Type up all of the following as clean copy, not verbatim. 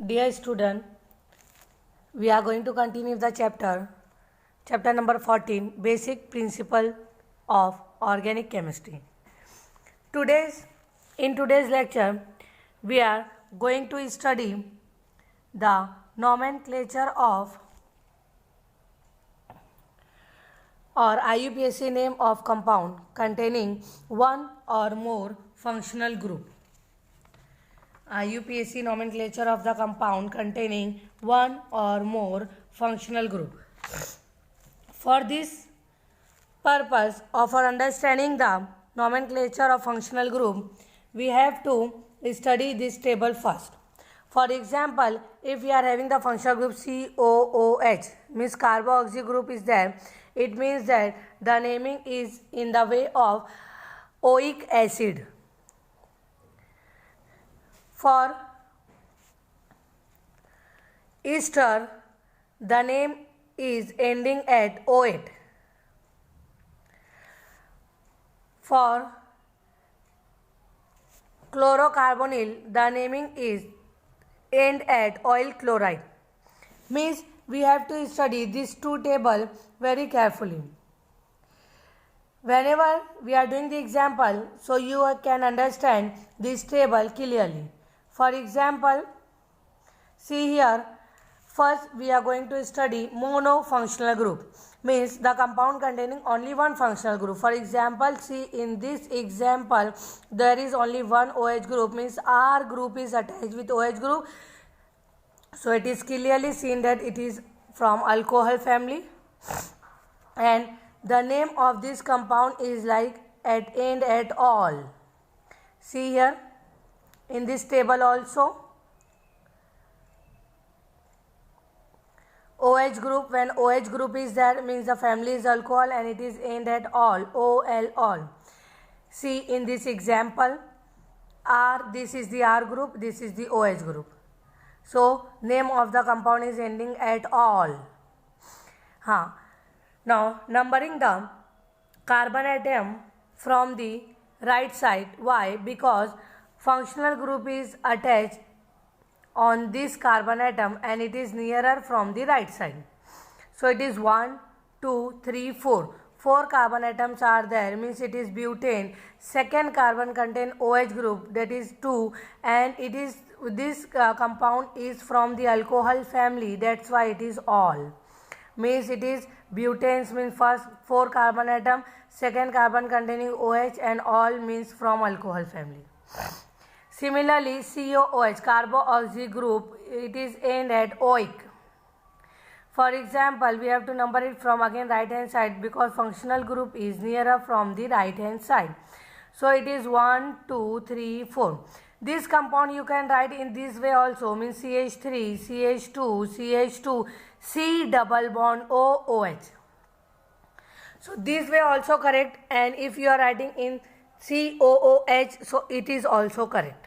Dear student, we are going to continue the chapter number 14, Basic Principle of Organic Chemistry. In today's lecture, we are going to study the nomenclature of or IUPAC name of compound containing one or more functional group. IUPAC nomenclature of the compound containing one or more functional group. For this purpose of our understanding the nomenclature of functional group, we have to study this table first. For example, if we are having the functional group COOH, means carboxy group is there, it means that the naming is in the way of oic acid. For ester, the name is ending at OAT. For chlorocarbonyl, the naming is end at oil chloride. Means we have to study these two tables very carefully. Whenever we are doing the example, so you can understand this table clearly. For example, see here, first we are going to study monofunctional group, means the compound containing only one functional group. For example, see in this example, there is only one OH group, means R group is attached with OH group. So it is clearly seen that it is from alcohol family, and the name of this compound is like at end at all. See here in this table also, OH group, when OH group is there, means the family is alcohol and it is end at all, OL all. See in this example, R, this is the R group, this is the OH group. So name of the compound is ending at all. Now numbering the carbon atom from the right side. Why? Because functional group is attached on this carbon atom and it is nearer from the right side. So it is 1, 2, 3, 4. 4 carbon atoms are there, means it is butane. Second carbon contain OH group, that is 2, and it is this compound is from the alcohol family, that's why it is all. Means it is butanes, means first 4 carbon atom, second carbon containing OH, and all means from alcohol family. Similarly, COOH, carboxy group, it is end at oic. For example, we have to number it from again right hand side because functional group is nearer from the right hand side. So it is 1, 2, 3, 4. This compound you can write in this way also, means CH3, CH2, CH2, C double bond OOH. So this way also correct, and if you are writing in COOH, so it is also correct.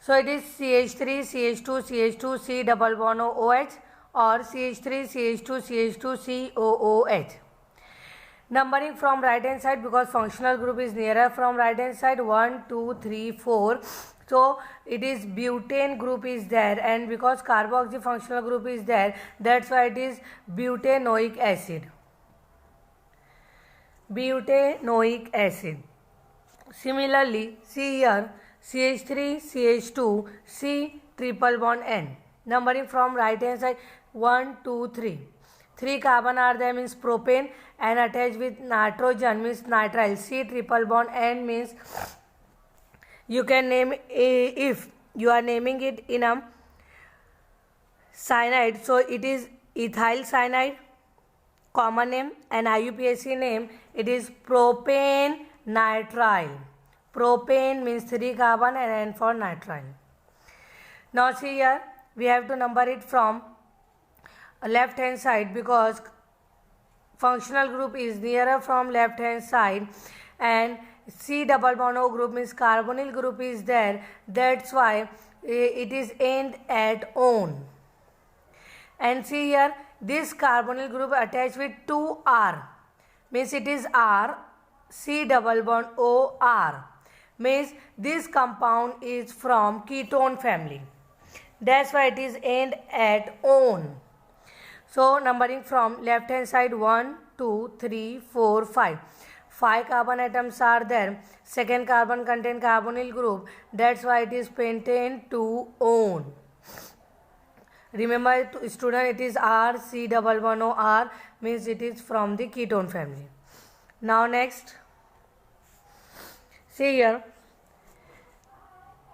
So it is CH3, CH2, CH2, C double bond OH, or CH3, CH2, CH2, COOH. Numbering from right hand side because functional group is nearer from right hand side, 1, 2, 3, 4. So it is butane group is there, and because carboxy functional group is there, that's why it is butanoic acid. Butanoic acid. Similarly, see here CH3, CH2, C triple bond N. Numbering from right hand side, 1, 2, 3. 3 carbon are there, means propane, and attached with nitrogen means nitrile. C triple bond N means you can name if you are naming it in a cyanide, so it is ethyl cyanide, common name, and IUPAC name it is propane nitrile. Propane means 3 carbon and N for nitrile. Now see here, we have to number it from left hand side because functional group is nearer from left hand side, and C double bond O group means carbonyl group is there, that's why it is end at on. And see here, this carbonyl group attached with 2R, means it is R, C double bond O R. means this compound is from ketone family. That's why it is end at on. So numbering from left hand side 1, 2, 3, 4, 5. 5 carbon atoms are there. Second carbon contain carbonyl group. That's why it is pentane 2-on. Remember student, it is R C double one O R, means it is from the ketone family. Now next, see here,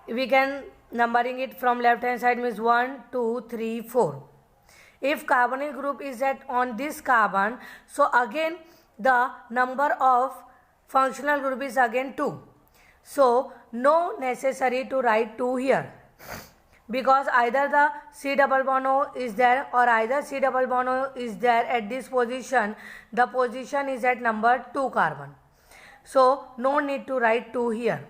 we can numbering it from left hand side means 1, 2, 3, 4. If carbonyl group is at on this carbon, so again the number of functional group is again 2. So no necessary to write 2 here, because either the C double bond O is there or either C double bond O is there at this position. The position is at number 2 carbon. So no need to write 2 here.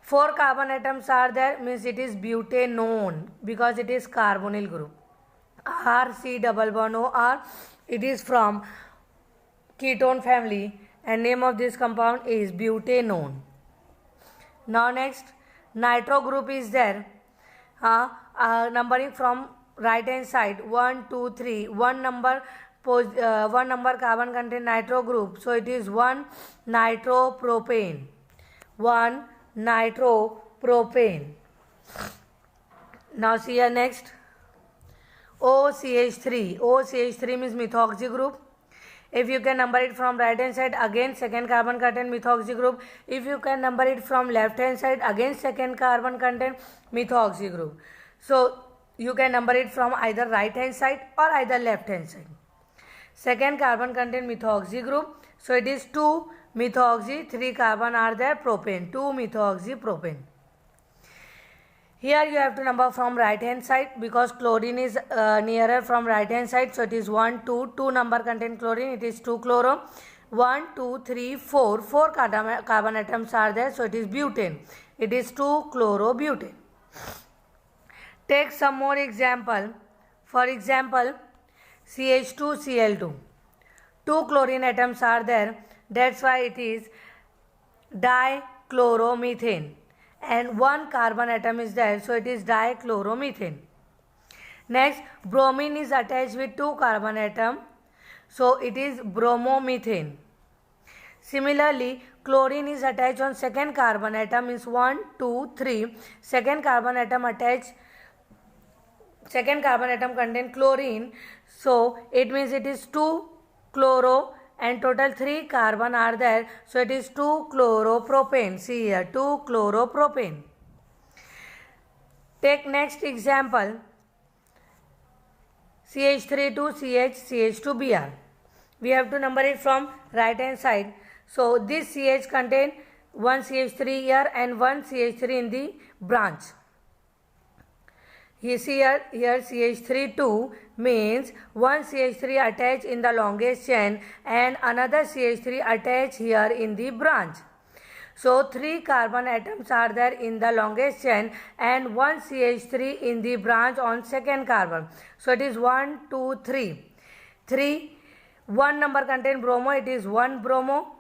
4 carbon atoms are there, means it is butanone because it is carbonyl group. R C double bond O R, it is from ketone family and name of this compound is butanone. Now next, nitro group is there. Numbering from right hand side 1, 2, 3. One number carbon contain nitro group, so it is 1 nitropropane. 1 nitropropane. Now see here next, OCH3. OCH3 means methoxy group. If you can number it from right hand side, again second carbon contain methoxy group. If you can number it from left hand side, again second carbon contain methoxy group. So you can number it from either right hand side or either left hand side. Second carbon contain methoxy group, so it is 2 methoxy, 3 carbon are there, propane, 2 methoxy propane. Here you have to number from right hand side because chlorine is nearer from right hand side, so it is 1, 2, 2 number contain chlorine, it is 2 chloro. 1, 2, 3, 4, 4 carbon atoms are there, so it is butane, it is 2 chlorobutane. Take some more example. For example, CH2Cl2. 2 chlorine atoms are there, that's why it is dichloromethane. And 1 carbon atom is there, so it is dichloromethane. Next, bromine is attached with 2 carbon atom, so it is bromomethane. Similarly, chlorine is attached on second carbon atom, means 1, 2, 3. Second carbon atom attached, second carbon atom contain chlorine, so it means it is 2 chloro and total 3 carbon are there, so it is 2 chloropropane. See here, 2 chloropropane. Take next example, CH3 to CH, CH to Br. We have to number it from right hand side. So this CH contain 1 CH3 here and 1 CH3 in the branch. You see here CH3 2 means 1 CH3 attached in the longest chain and another CH3 attached here in the branch. So 3 carbon atoms are there in the longest chain and 1 CH3 in the branch on second carbon. So it is 1, 2, 3. 3. 1 number contain bromo, it is 1 bromo.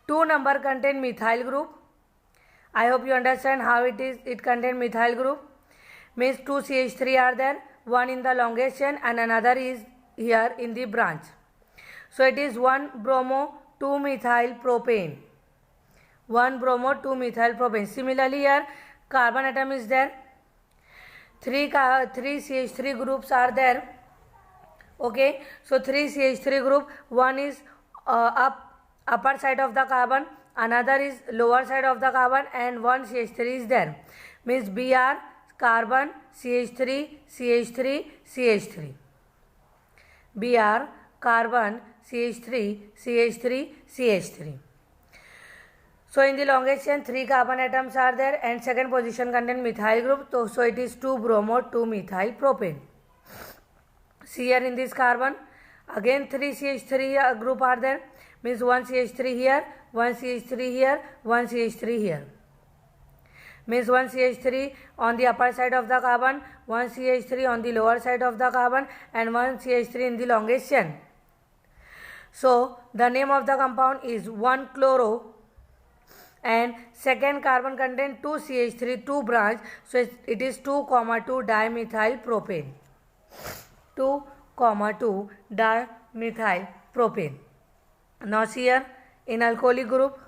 2 number contain methyl group. I hope you understand how it contain methyl group. Means 2 CH3 are there, 1 in the longest chain and another is here in the branch. So it is 1 bromo 2 methyl propane. 1 bromo 2 methyl propane. Similarly here carbon atom is there. 3 CH3 groups are there. Okay, so 3 CH3 group, one is upper side of the carbon, another is lower side of the carbon and 1 CH3 is there. Means Br carbon CH3 CH3 CH3. Br carbon CH3 CH3 CH3. So in the longest chain 3 carbon atoms are there and second position contain methyl group, so it is 2 bromo 2 methyl propane. See here in this carbon again 3 CH3 group are there, means 1 CH3 here, 1 CH3 here, 1 CH3 here. Means 1 CH3 on the upper side of the carbon, 1 CH3 on the lower side of the carbon and 1 CH3 in the longest chain. So the name of the compound is 1-chloro and second carbon contain 2 CH3, 2 branch, so it is 2,2 dimethyl propane. 2,2 dimethyl propane. Now see here, in alcoholic group,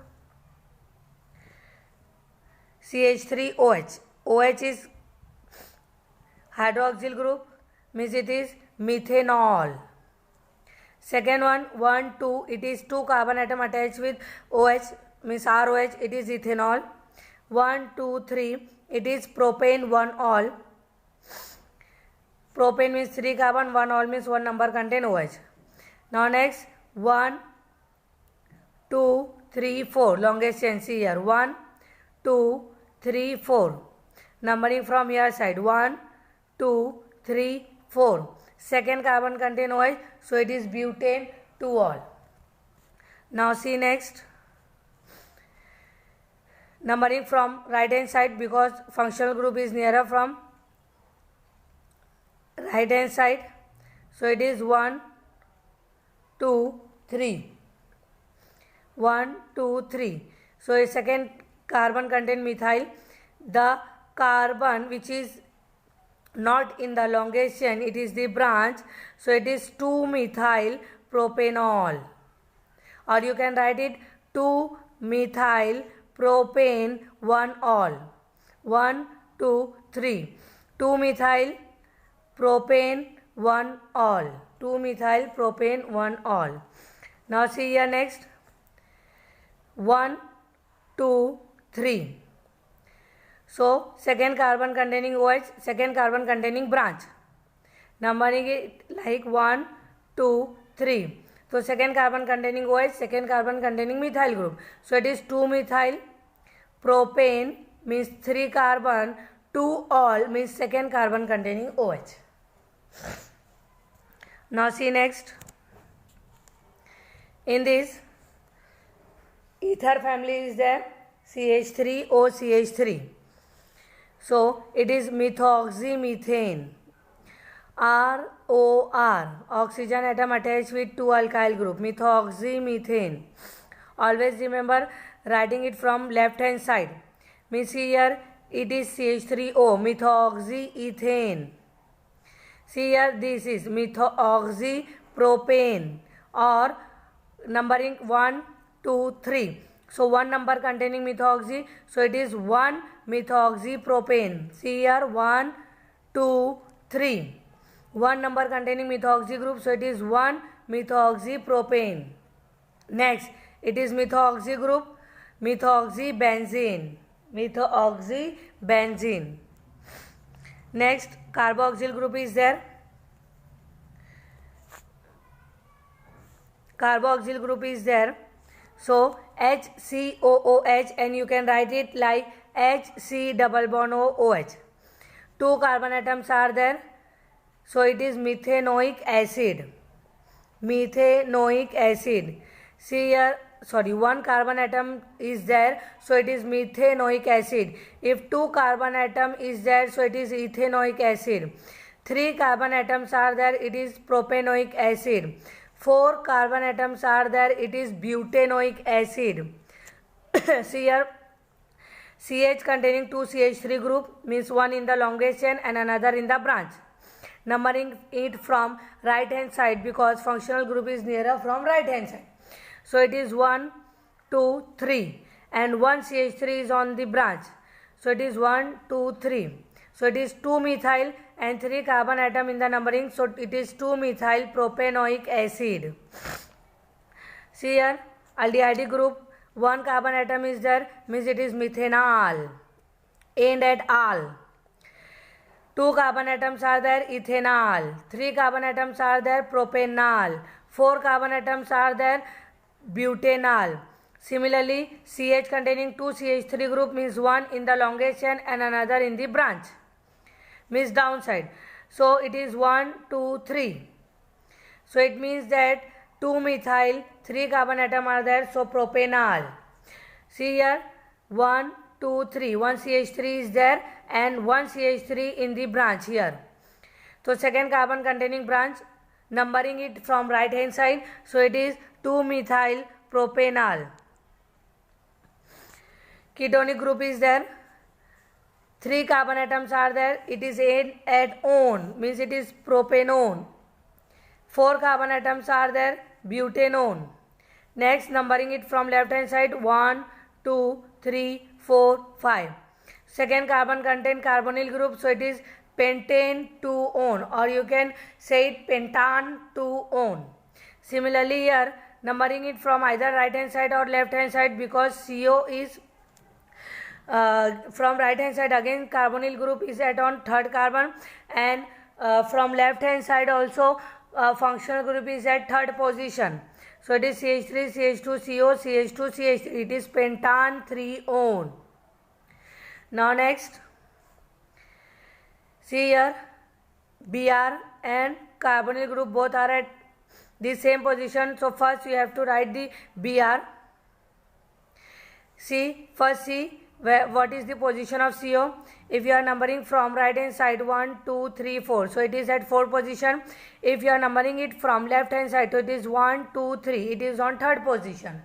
CH3OH. OH is hydroxyl group, means it is methanol. Second one, 1, 2, it is 2 carbon atom attached with OH, means ROH, it is ethanol. 1, 2, 3, it is propane 1-ol. Propane means 3 carbon, 1-ol means 1 number contain OH. Now next, 1, 2, 3, 4, longest chain, see here, 1, 2, 3, 4. Numbering from here side, 1, 2, 3, 4. Second carbon contain OH, so it is butane 2-ol. Now see next. Numbering from right hand side, because functional group is nearer from right hand side, so it is 1, 2, 3. 1, 2, 3. So a second carbon contain methyl. The carbon which is not in the longest chain, it is the branch, so it is 2-methyl propanol, or you can write it 2-methyl propane 1-ol. 1, 2, 3. 2-methyl propane 1-ol. 2-methyl propane 1-ol. Now see here next. 1, 2, 3. So second carbon containing OH, second carbon containing branch. Numbering it like 1, 2, 3. So second carbon containing OH, second carbon containing methyl group. So it is 2-methyl propane means 3 carbon, 2-ol means second carbon containing OH. Now see next. In this, ether family is there, CH3OCH3. So it is methoxymethane. ROR, oxygen atom attached with 2 alkyl group, methoxymethane. Always remember writing it from left hand side. Means here it is CH3O, methoxyethane. See here, this is methoxypropane, or numbering 1, 2, 3. So 1 number containing methoxy, so it is 1-methoxypropane. See here, 1, 2, 3. 1 number containing methoxy group, so it is 1-methoxypropane. Next, it is methoxy group, methoxybenzene. Methoxybenzene. Next, carboxyl group is there. Carboxyl group is there. So HCOOH, and you can write it like HC-double-bond-OH. 2 carbon atoms are there. So it is methanoic acid. Methanoic acid. See here, sorry, 1 carbon atom is there, so it is methanoic acid. If 2 carbon atom is there, so it is ethanoic acid. 3 carbon atoms are there, it is propanoic acid. 4 carbon atoms are there, it is butanoic acid. See here, CH containing 2 CH3 group, means 1 in the longest chain and another in the branch. Numbering it from right hand side, because functional group is nearer from right hand side. So it is 1, 2, 3, and 1 CH3 is on the branch. So it is 1, 2, 3. So it is 2-methyl and 3 carbon atom in the numbering. So it is 2-methyl propanoic acid. See here, aldehyde group, 1 carbon atom is there, means it is methanol. End at al. 2 carbon atoms are there, ethanol. 3 carbon atoms are there, propanol. 4 carbon atoms are there, butanol. Similarly, CH containing 2 CH3 group, means 1 in the longest chain and another in the branch, means downside. So it is 1, 2, 3. So it means that 2-methyl, 3 carbon atom are there, so propanol. See here, 1, 2, 3. 1 CH3 is there and 1 CH3 in the branch here. So second carbon containing branch, numbering it from right hand side, so it is 2-methyl propanol. Ketonic group is there. 3 carbon atoms are there. It is at on, means it is propanone. 4 carbon atoms are there. Butanone. Next, numbering it from left hand side, 1, 2, 3, 4, 5. Second carbon contain carbonyl group, so it is pentane 2-on, or you can say it pentane 2-on. Similarly here, numbering it from either right hand side or left hand side, because CO is from right hand side, again carbonyl group is at on third carbon, and from left hand side also functional group is at third position. So it is CH3, CH2, CO, CH2, CH3. It is pentane 3-on. Now next, see here, Br and carbonyl group both are at the same position. So first you have to write the Br. First see what is the position of CO. If you are numbering from right hand side, 1, 2, 3, 4. So it is at 4th position. If you are numbering it from left hand side, so it is 1, 2, 3. It is on 3rd position.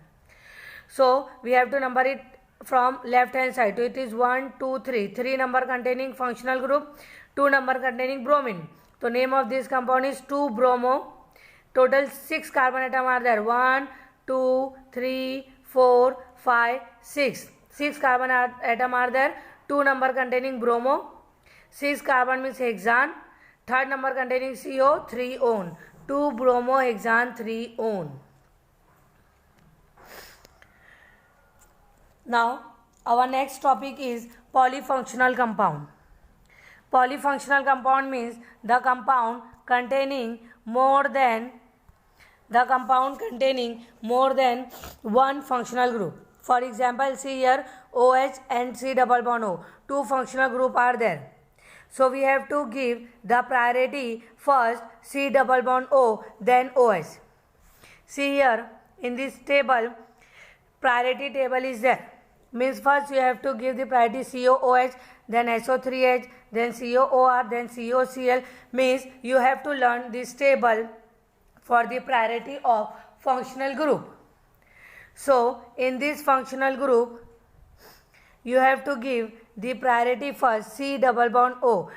So we have to number it from left hand side. So it is 1, 2, 3. 3 number containing functional group, 2 number containing bromine. So name of this compound is 2-bromo. Total 6 carbon atoms are there. 1, 2, 3, 4, 5, 6. 6 carbon atom are there. 2 number containing bromo. 6 carbon means hexane. 3rd number containing CO, 3-on. 2-bromohexane 3-on. Now our next topic is polyfunctional compound. Polyfunctional compound means the compound containing more than one functional group. For example, see here, OH and C double bond O. 2 functional group are there. So we have to give the priority first C double bond O, then OH. See here, in this table, priority table is there. Means first you have to give the priority COOH, then SO3H, then COOR, then COCl. Means you have to learn this table for the priority of functional group. So in this functional group, you have to give the priority first C double bond O.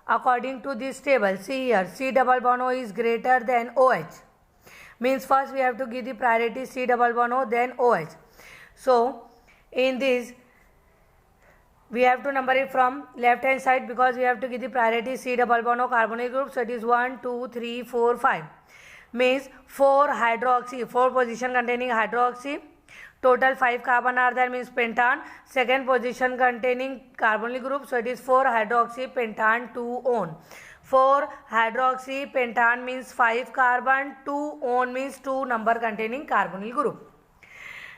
According to this table, see here, C double bond O is greater than OH. Means first we have to give the priority C double bond O, then OH. So in this, we have to number it from left hand side, because we have to give the priority C double bond O carbonyl group. So it is 1, 2, 3, 4, 5. Means 4 hydroxy, 4 position containing hydroxy. Total 5 carbon are there, means pentane. Second position containing carbonyl group. So it is 4 hydroxy pentane 2-on. 4 hydroxy pentane means 5 carbon, 2-on means 2 number containing carbonyl group.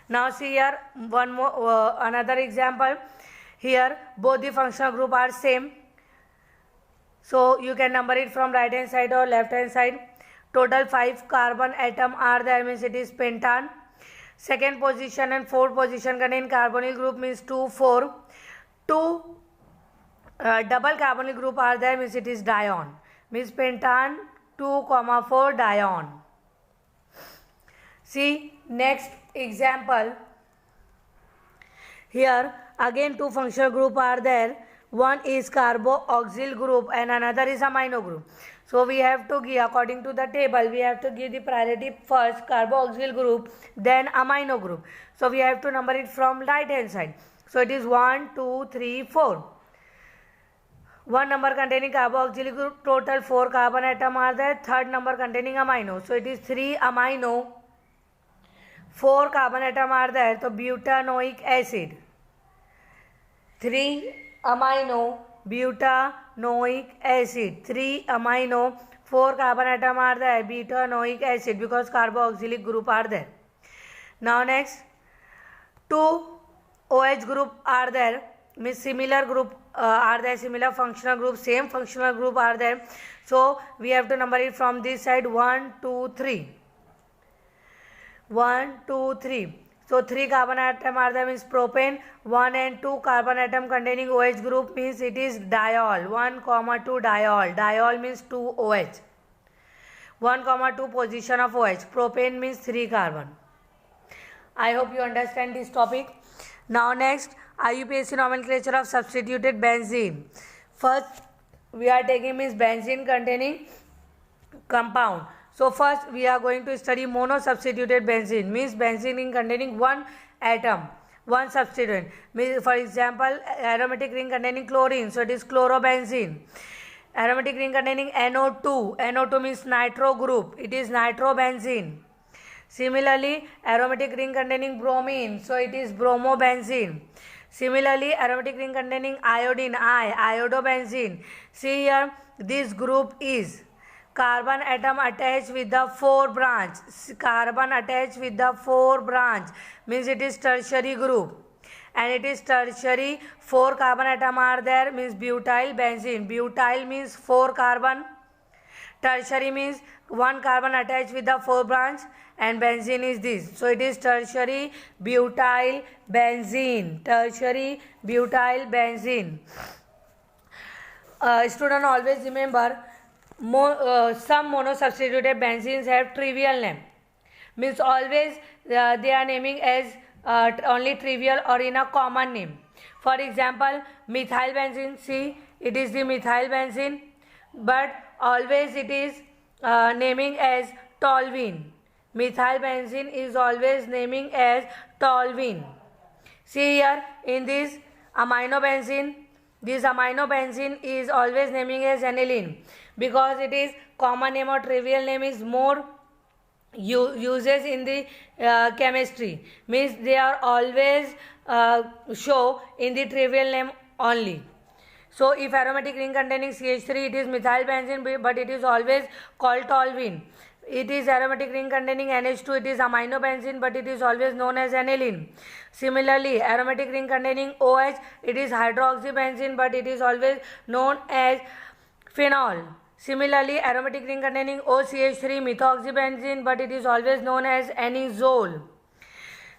Now see here, one more another example. Here both the functional group are same. So you can number it from right hand side or left hand side. Total 5 carbon atom are there, means it is pentane. Second position and 4th position contain carbonyl group, means 2, 4. 2 double carbonyl group are there, means it is dione. Means pentane 2, 4 dione. See next example. Here again 2 functional group are there. One is carboxyl group and another is amino group. So we have to give, according to the table, we have to give the priority first carboxyl group, then amino group. So we have to number it from right hand side. So it is 1, 2, 3, 4. 1 number containing carboxyl group, total 4 carbon atom are there. 3rd number containing amino. So it is 3 amino. 4 carbon atom are there. So butanoic acid. 3 amino butanoic acid. 3 amino, 4 carbon atom are there, butanoic acid, because carboxylic group are there. Now next, 2 OH group are there, means similar group are there, similar functional group, same functional group are there. So we have to number it from this side, 1, 2, 3. 1, 2, 3. So 3 carbon atom are there, means propane. 1 and 2 carbon atom containing OH group, means it is diol. 1, 2 diol. Diol means 2 OH. 1, 2 position of OH. Propane means 3 carbon. I hope you understand this topic. Now next, IUPAC nomenclature of substituted benzene. First we are taking means benzene containing compound. So first we are going to study monosubstituted benzene, means benzene containing one atom, one substituent. For example, aromatic ring containing chlorine, so it is chlorobenzene. Aromatic ring containing NO2, NO2 means nitro group, it is nitrobenzene. Similarly, aromatic ring containing bromine, so it is bromobenzene. Similarly, aromatic ring containing iodine, iodobenzene. See here, this group is carbon atom attached with the 4 branch. Carbon attached with the 4 branch means it is tertiary group. And it is tertiary, 4 carbon atom are there, means butyl benzene. Butyl means 4 carbon. Tertiary means 1 carbon attached with the 4 branch, and benzene is this. So it is tertiary butyl benzene. Tertiary butyl benzene. Student, always remember, some monosubstituted benzenes have trivial name. Means always they are naming as only trivial or in a common name. For example, methyl benzene, see, it is the methyl benzene, but always it is naming as toluene. Methyl benzene is always naming as toluene. See here, in this amino benzene is always naming as aniline, because it is common name or trivial name is more uses in the chemistry, means they are always show in the trivial name only. So if aromatic ring containing CH3, it is methyl benzene, but it is always called toluene. It is aromatic ring containing NH2, it is amino benzene, but it is always known as aniline. Similarly, aromatic ring containing OH, it is hydroxybenzene, but it is always known as phenol. Similarly, aromatic ring containing OCH3, methoxybenzene, but it is always known as anisole.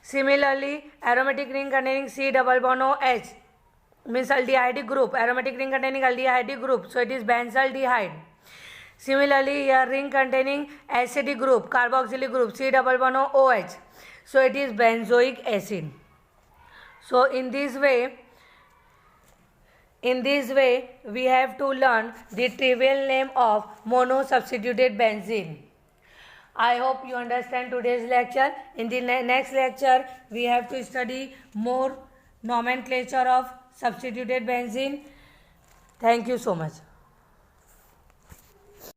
Similarly, aromatic ring containing C double bond OH means aldehyde group, aromatic ring containing aldehyde group, so it is benzaldehyde. Similarly, here ring containing acidic group, carboxylic group, C double bond OH, so it is benzoic acid. So in this way we have to learn the trivial name of monosubstituted benzene. I hope you understand today's lecture. In the next lecture we have to study more nomenclature of substituted benzene. Thank you so much.